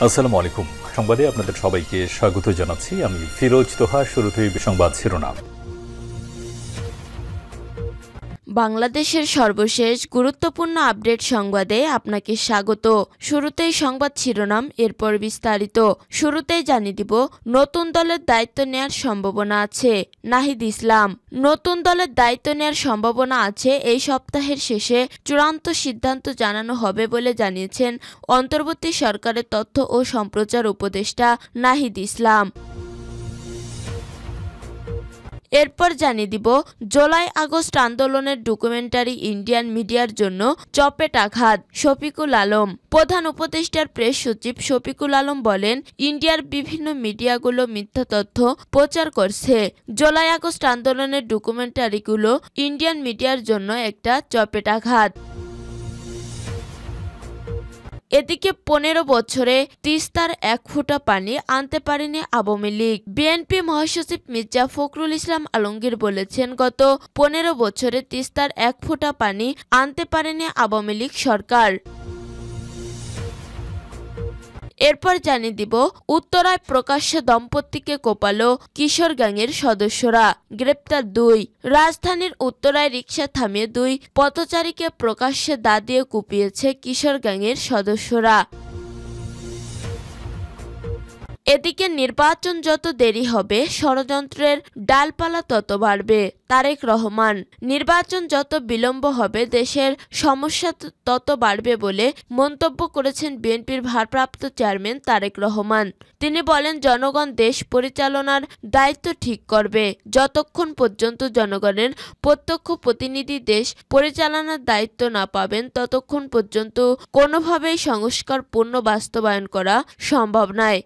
আসসালামু আলাইকুম। সংবাদে আপনাদের সবাইকে স্বাগত জানাচ্ছি। আমি ফিরোজ তোহা। শুরুতেই সংবাদ শিরোনাম। বাংলাদেশের সর্বশেষ গুরুত্বপূর্ণ আপডেট সংবাদে আপনাকে স্বাগত। শুরুতেই সংবাদ শিরোনাম, এরপর বিস্তারিত। শুরুতেই জানিয়ে দিব, নতুন দলের দায়িত্ব নেয়ার সম্ভাবনা আছে নাহিদ ইসলাম। নতুন দলের দায়িত্ব নেয়ার সম্ভাবনা আছে, এই সপ্তাহের শেষে চূড়ান্ত সিদ্ধান্ত জানানো হবে বলে জানিয়েছেন অন্তর্বর্তী সরকারের তথ্য ও সম্প্রচার উপদেষ্টা নাহিদ ইসলাম। এরপর জানিয়ে দিব, জুলাই আগস্ট আন্দোলনের ডকুমেন্টারি ইন্ডিয়ান মিডিয়ার জন্য চপেটাঘাত। শফিকুল আলম। প্রধান উপদেষ্টার প্রেস সচিব শফিকুল আলম বলেন, ইন্ডিয়ার বিভিন্ন মিডিয়াগুলো মিথ্যা তথ্য প্রচার করছে। জুলাই আগস্ট আন্দোলনের ডকুমেন্টারিগুলো ইন্ডিয়ান মিডিয়ার জন্য একটা চপেটাঘাত। এদিকে ১৫ বছরে তিস্তার ১ ফোঁটা পানি আনতে পারেনি আওয়ামী লীগ। বিএনপি মহাসচিব মির্জা ফখরুল ইসলাম আলমগীর বলেছেন, গত ১৫ বছরে তিস্তার ১ ফোঁটা পানি আনতে পারেনি আওয়ামী লীগ সরকার। এরপর জানিয়ে দিব, উত্তরায় প্রকাশ্যে দম্পতিকে কোপালো কিশোর গ্যাংয়ের সদস্যরা, গ্রেপ্তার ২। রাজধানীর উত্তরায় রিকশা থামিয়ে ২ পথচারীকে প্রকাশ্যে দা দিয়ে কুপিয়েছে কিশোর গ্যাংয়ের সদস্যরা। এদিকে নির্বাচন যত দেরি হবে, ষড়যন্ত্রের ডালপালা তত বাড়বে। তারেক রহমান। নির্বাচন যত বিলম্ব হবে, দেশের সমস্যা তত বাড়বে বলে মন্তব্য করেছেন বিএনপির ভারপ্রাপ্ত চেয়ারম্যান তারেক রহমান। তিনি বলেন, জনগণ দেশ পরিচালনার দায়িত্ব ঠিক করবে। যতক্ষণ পর্যন্ত জনগণের প্রত্যক্ষ প্রতিনিধি দেশ পরিচালনার দায়িত্ব না পাবেন, ততক্ষণ পর্যন্ত কোনোভাবেই সংস্কার পূর্ণ বাস্তবায়ন করা সম্ভব নয়।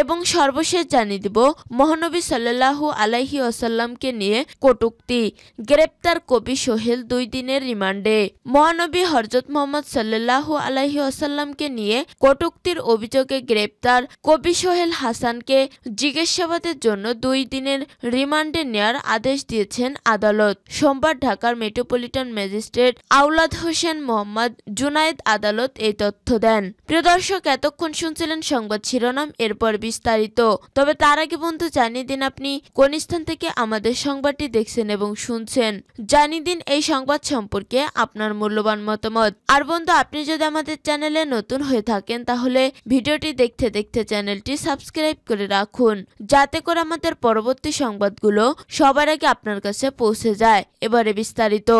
এবং সর্বশেষ জানিয়ে দিব, মহানবী সাল্লাল্লাহু আলাইহি ওয়াসাল্লামকে নিয়ে কটূক্তি, গ্রেপ্তার কবি সোহেল ২ দিনের রিমান্ডে। মহানবী হযরত মুহাম্মদ সাল্লাল্লাহু আলাইহি ওয়াসাল্লামকে নিয়ে কটূক্তির অভিযোগে গ্রেপ্তার কবি সোহেল হাসানকে জিজ্ঞাসাবাদের জন্য ২ দিনের রিমান্ডে নেয়ার আদেশ দিয়েছেন আদালত। সোমবার ঢাকার মেট্রোপলিটন ম্যাজিস্ট্রেট আওলাদ হোসেন মোহাম্মদ জুনায়েদ আদালত এই তথ্য দেন। প্রিয় দর্শক, এতক্ষণ শুনছিলেন সংবাদ শিরোনাম, এরপর বিস্তারিত। তবে তার আগে বন্ধু, জানিয়ে দিন আপনি কোন স্থান থেকে আমাদের সংবাদটি দেখছেন এবং শুনছেন। জানিয়ে দিন এই সংবাদ সম্পর্কে আপনার মূল্যবান মতামত। আর বন্ধু, আপনি যদি আমাদের চ্যানেলে নতুন হয়ে থাকেন, তাহলে ভিডিওটি দেখতে দেখতে চ্যানেলটি সাবস্ক্রাইব করে রাখুন, যাতে করে আমাদের পরবর্তী সংবাদগুলো সবার আগে আপনার কাছে পৌঁছে যায়। এবারে বিস্তারিত।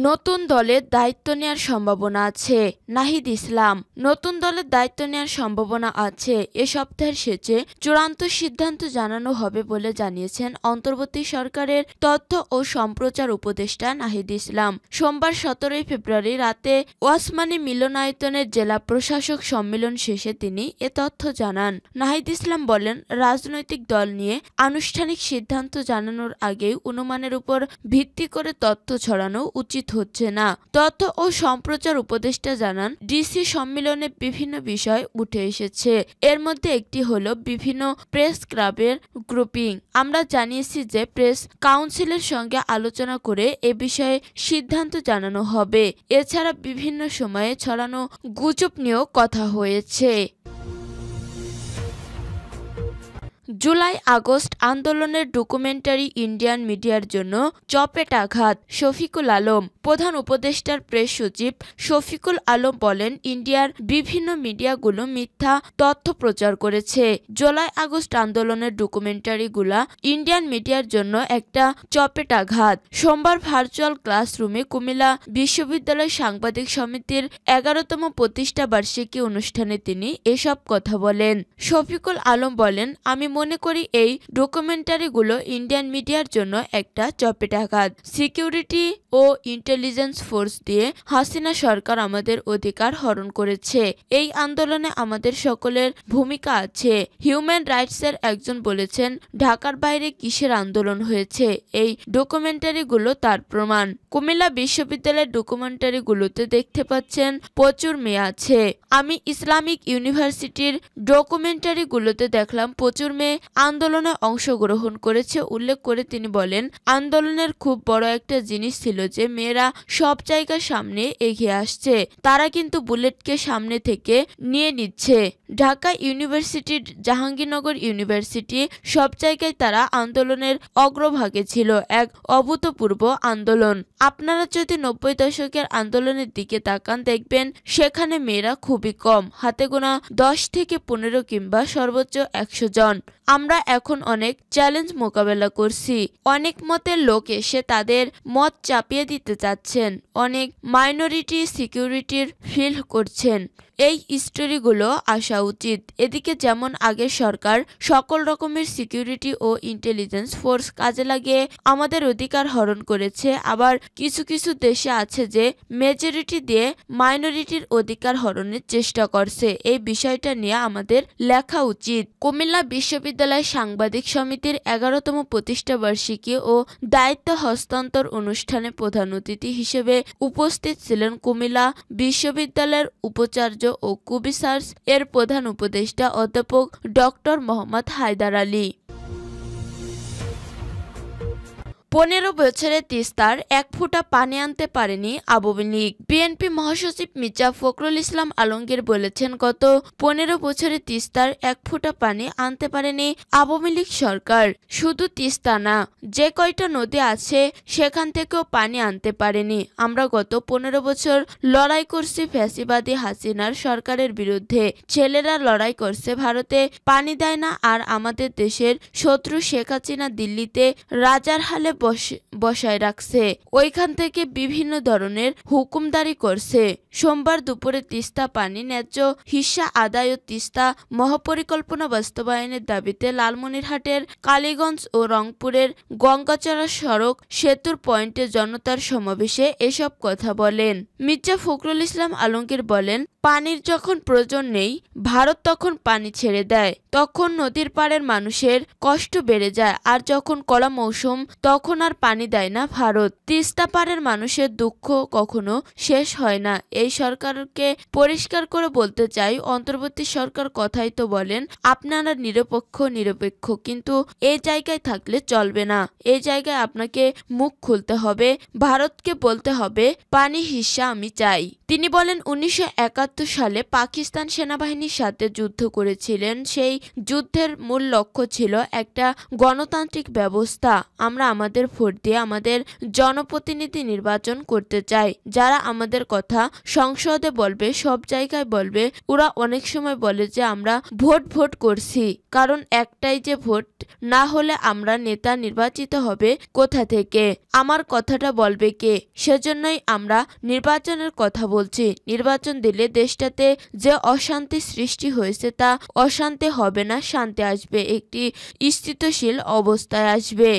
নতুন দলের দায়িত্ব নেওয়ার সম্ভাবনা আছে নাহিদ ইসলাম। নতুন দলের দায়িত্ব নেওয়ার সম্ভাবনা আছে, এ সপ্তাহের শেষে চূড়ান্ত সিদ্ধান্ত জানানো হবে বলে জানিয়েছেন অন্তর্বর্তী সরকারের তথ্য ও সম্প্রচার উপদেষ্টা নাহিদ ইসলাম। সোমবার ১৭ ফেব্রুয়ারি রাতে ওসমানী মিলনায়তনের জেলা প্রশাসক সম্মেলন শেষে তিনি এ তথ্য জানান। নাহিদ ইসলাম বলেন, রাজনৈতিক দল নিয়ে আনুষ্ঠানিক সিদ্ধান্ত জানানোর আগেই অনুমানের উপর ভিত্তি করে তথ্য ছড়ানো উচিত হচ্ছে না। তথ্য ও সম্প্রচার উপদেষ্টা জানান, ডিসি সম্মেলনে বিভিন্ন বিষয় উঠে এসেছে। এর মধ্যে একটি হলো বিভিন্ন প্রেস ক্লাবের গ্রুপিং। আমরা জানিয়েছি যে প্রেস কাউন্সিলের সঙ্গে আলোচনা করে এ বিষয়ে সিদ্ধান্ত জানানো হবে। এছাড়া বিভিন্ন সময়ে ছড়ানো গুজব নিয়েও কথা হয়েছে। জুলাই আগস্ট আন্দোলনের ডকুমেন্টারি ইন্ডিয়ান মিডিয়ার জন্য চপেটাঘাত। শফিকুল আলম। প্রধান উপদেষ্টার প্রেস সচিব শফিকুল আলম বলেন, ইন্ডিয়ার বিভিন্ন মিডিয়াগুলো মিথ্যা তথ্য প্রচার করেছে। জুলাই আগস্ট আন্দোলনের ডকুমেন্টারিগুলা ইন্ডিয়ান মিডিয়ার জন্য একটা চপেটাঘাত। সোমবার ভার্চুয়াল ক্লাসরুমে কুমিল্লা বিশ্ববিদ্যালয় সাংবাদিক সমিতির ১১তম প্রতিষ্ঠা বার্ষিকী অনুষ্ঠানে তিনি এসব কথা বলেন। শফিকুল আলম বলেন, আমি মনে করি এই ডকুমেন্টারিগুলো ইন্ডিয়ান মিডিয়ার জন্য একটা চপেটাঘাত। সিকিউরিটি ও ইন্টেলিজেন্স ফোর্স দিয়ে হাসিনা সরকার আমাদের অধিকার হরণ করেছে। এই আন্দোলনে আমাদের সকলের ভূমিকা আছে। হিউম্যান রাইটসের একজন বলেছেন, ঢাকার বাইরে কিসের আন্দোলন হয়েছে, এই ডকুমেন্টারিগুলো তার প্রমাণ। কুমিল্লা বিশ্ববিদ্যালয়ের ডকুমেন্টারিগুলোতে দেখতে পাচ্ছেন প্রচুর মেয়ে আছে। আমি ইসলামিক ইউনিভার্সিটির ডকুমেন্টারিগুলোতে দেখলাম প্রচুর মেয়ে মাধ্যমে আন্দোলনে অংশগ্রহণ করেছে উল্লেখ করে তিনি বলেন, আন্দোলনের খুব বড় একটা জিনিস ছিল যে মেয়েরা সব জায়গার সামনে এগিয়ে আসছে, তারা কিন্তু বুলেটকে সামনে থেকে নিয়ে নিচ্ছে। ঢাকা ইউনিভার্সিটি, জাহাঙ্গীরনগর ইউনিভার্সিটি, সব জায়গায় তারা আন্দোলনের অগ্রভাগে ছিল। এক অভূতপূর্ব আন্দোলন। আপনারা যদি 90 দশকের আন্দোলনের দিকে তাকান, দেখবেন সেখানে মেয়েরা খুবই কম, হাতে গোনা 10 থেকে 15 কিংবা সর্বোচ্চ 100 জন। আমরা এখন অনেক চ্যালেঞ্জ মোকাবেলা করছি। অনেক মতের লোক এসে তাদের মত চাপিয়ে দিতে চাচ্ছেন, অনেক মাইনরিটি সিকিউরিটির ফিল করছেন। এই স্টোরিগুলো আসা উচিত। এদিকে যেমন আগের সরকার সকল রকমের সিকিউরিটি ও ইন্টেলিজেন্স ফোর্স কাজে লাগিয়ে আমাদের অধিকার হরণ করেছে, আবার কিছু কিছু দেশে আছে যে মেজরিটি দিয়ে মাইনরিটির অধিকার হরণের চেষ্টা করছে। এই বিষয়টা নিয়ে আমাদের লেখা উচিত। কুমিল্লা বিশ্ববিদ্যালয় সাংবাদিক সমিতির 11তম প্রতিষ্ঠা বার্ষিকী ও দায়িত্ব হস্তান্তর অনুষ্ঠানে প্রধান অতিথি হিসেবে উপস্থিত ছিলেন কুমিল্লা বিশ্ববিদ্যালয়ের উপাচার্য ও কুবিসার্স এর প্রধান উপদেষ্টা অধ্যাপক ডক্টর মোহাম্মদ হায়দার আলী। 15 বছরে তিস্তার 1 ফোঁটা পানি আনতে পারেনি আওয়ামী লীগ। বিএনপি মহাসচিব মির্জা ফখরুল ইসলাম আলমগীর বলেছেন, গত 15 বছরে তিস্তার 1 ফোঁটা পানি আনতে পারেনি আওয়ামী লীগ সরকার। শুধু তিস্তা না, যে কয়টা নদী আছে সেখান থেকেও পানি আনতে পারেনি। আমরা গত 15 বছর লড়াই করছি ফ্যাসিবাদী হাসিনার সরকারের বিরুদ্ধে। ছেলেরা লড়াই করছে ভারতে পানি দেয় না, আর আমাদের দেশের শত্রু শেখ হাসিনা দিল্লিতে রাজার হালে বসায় রাখছে, ওইখান থেকে বিভিন্ন ধরনের হুকুমদারি করছে। সোমবার দুপুরে তিস্তা পানি ন্যায্য হিস্সা আদায় ও তিস্তা মহাপরিকল্পনা বাস্তবায়নের দাবিতে লালমনিরহাটের কালীগঞ্জ ও রংপুরের গঙ্গাচড়া সড়ক সেতুর পয়েন্টে জনতার সমাবেশে এসব কথা বলেন। মির্জা ফখরুল ইসলাম আলমগীর বলেন, পানির যখন প্রয়োজন নেই, ভারত তখন পানি ছেড়ে দেয়, তখন নদীর পাড়ের মানুষের কষ্ট বেড়ে যায়, আর যখন কড়া মৌসুম তখন আর পানি দেয় না ভারত। তিস্তা পাড়ের মানুষের দুঃখ কখনো শেষ হয় না। এই সরকারকে পরিষ্কার করে বলতে চাই, অন্তর্বর্তী সরকার কথাই তো বলেন আপনারা নিরপেক্ষ, কিন্তু এই জায়গায় থাকলে চলবে না। এই জায়গায় আপনাকে মুখ খুলতে হবে, ভারতকে বলতে হবে পানি হিস্সা আমি চাই। তিনি বলেন, 1971 সালে পাকিস্তান সেনাবাহিনীর সাথে যুদ্ধ করেছিলেন। সেই যুদ্ধের মূল লক্ষ্য ছিল একটা গণতান্ত্রিক ব্যবস্থা। আমরা আমাদের ভোট দিয়ে আমাদের জনপ্রতিনিধি নির্বাচন করতে চাই, যারা আমাদের কথা সংসদে বলবে, সব জায়গায় বলবে। ওরা অনেক সময় বলে যে আমরা ভোট করছি, কারণ একটাই যে ভোট না হলে আমরা নেতা নির্বাচিত হবে কোথা থেকে, আমার কথাটা বলবে কে? সেজন্যই আমরা নির্বাচনের কথা বলছি। নির্বাচন দিলে দেশটাতে যে অশান্তি সৃষ্টি হয়েছে তা অশান্তি হবে না, শান্তি আসবে, একটি স্থিতিশীল অবস্থায় আসবে।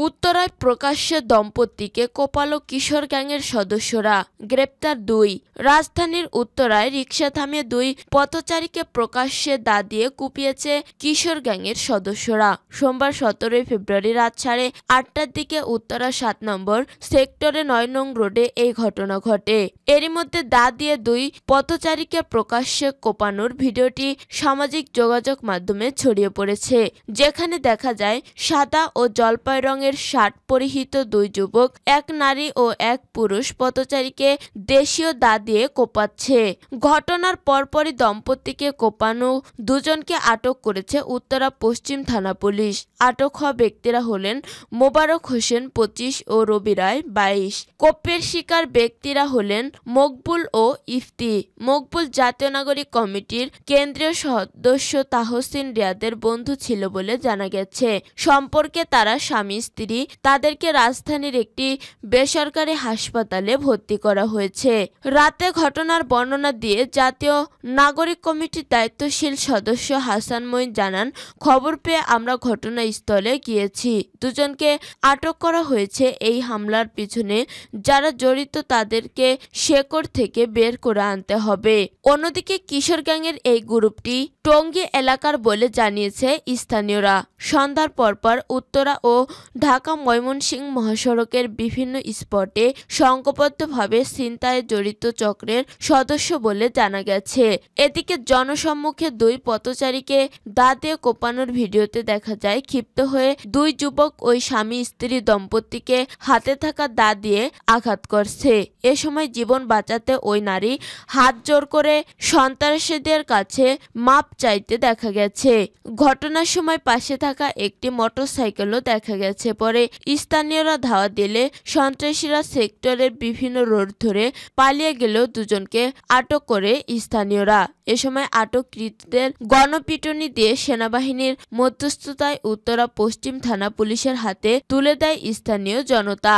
উত্তরায় প্রকাশ্যে দম্পতিকে কোপালো কিশোর গ্যাংয়ের সদস্যরা, গ্রেপ্তার 2। রাজধানীর উত্তরায় রিকশা থামিয়ে 2 পথচারীকে প্রকাশ্যে দা দিয়ে কুপিয়েছে কিশোর গ্যাংয়ের সদস্যরা। সোমবার 17 ফেব্রুয়ারি রাত 8:30টার দিকে উত্তরা 7 নম্বর সেক্টরে 9 নং রোডে এই ঘটনা ঘটে। এরই মধ্যে দা দিয়ে 2 পথচারীকে প্রকাশ্যে কোপানোর ভিডিওটি সামাজিক যোগাযোগ মাধ্যমে ছড়িয়ে পড়েছে, যেখানে দেখা যায় সাদা ও জলপাই রঙের শার্ট পরিহিত 2 যুবক, 1 নারী ও 1 পুরুষ পথচারীকে দেশীয় দা দিয়ে কোপাচ্ছে। ঘটনার পরপরই দম্পতিকে কোপানো 2 জনকে আটক করেছে উত্তরা পশ্চিম থানা পুলিশ। আটক হওয়া ব্যক্তিরা হলেন মোবারক হোসেন 25 ও রবি রায় 22। কোপের শিকার ব্যক্তিরা হলেন মকবুল ও ইফতি। মকবুল জাতীয় নাগরিক কমিটির কেন্দ্রীয় সদস্য তাহসিন রিয়াদের বন্ধু ছিল বলে জানা গেছে। সম্পর্কে তারা স্বামী স্ত্রী। তাদেরকে রাজধানীর একটি বেসরকারি হাসপাতালে ভর্তি করা হয়েছে। রাতে ঘটনার বর্ণনা দিয়ে জাতীয় নাগরিক কমিটির দায়িত্বশীল সদস্য হাসান মঈন জানান, খবর পেয়ে আমরা ঘটনাস্থলে গিয়েছি। 2 জনকে আটক করা হয়েছে। এই হামলার পিছনে যারা জড়িত তাদেরকে শেকড় থেকে বের করে আনতে হবে। অন্যদিকে কিশোর গ্যাংয়ের এই গ্রুপটি টঙ্গী এলাকার বলে জানিয়েছে স্থানীয়রা। সন্ধ্যার পরপর উত্তরা ও ঢাকা ময়মনসিংহ মহাসড়কের বিভিন্ন স্পটে সংঘবদ্ধভাবে ছিনতাইয়ে জড়িত চক্রের সদস্য বলে জানা গেছে। এদিকে জনসম্মুখে দুই পথচারীকে দা দিয়ে কোপানোর ভিডিওতে দেখা যায় ক্ষিপ্ত হয়ে দুই যুবক ওই স্বামী স্ত্রী দম্পতিকে হাতে থাকা দা দিয়ে আঘাত করছে। এ সময় জীবন বাঁচাতে ওই নারী হাত জোর করে সন্ত্রাসীদের কাছে মাপ চাইতে দেখা গেছে। ঘটনার সময় পাশে থাকা একটি মোটরসাইকেলও দেখা গেছে। পরে স্থানীয়রা ধাওয়া দিলে সন্ত্রাসীরা সেক্টরের বিভিন্ন রোড ধরে পালিয়ে গেলেও দুজনকে আটক করে স্থানীয়রা। এ সময় আটককৃতদের গণপিটুনি দিয়ে সেনাবাহিনীর মধ্যস্থতায় উত্তরা পশ্চিম থানা পুলিশের হাতে তুলে দেয় স্থানীয় জনতা।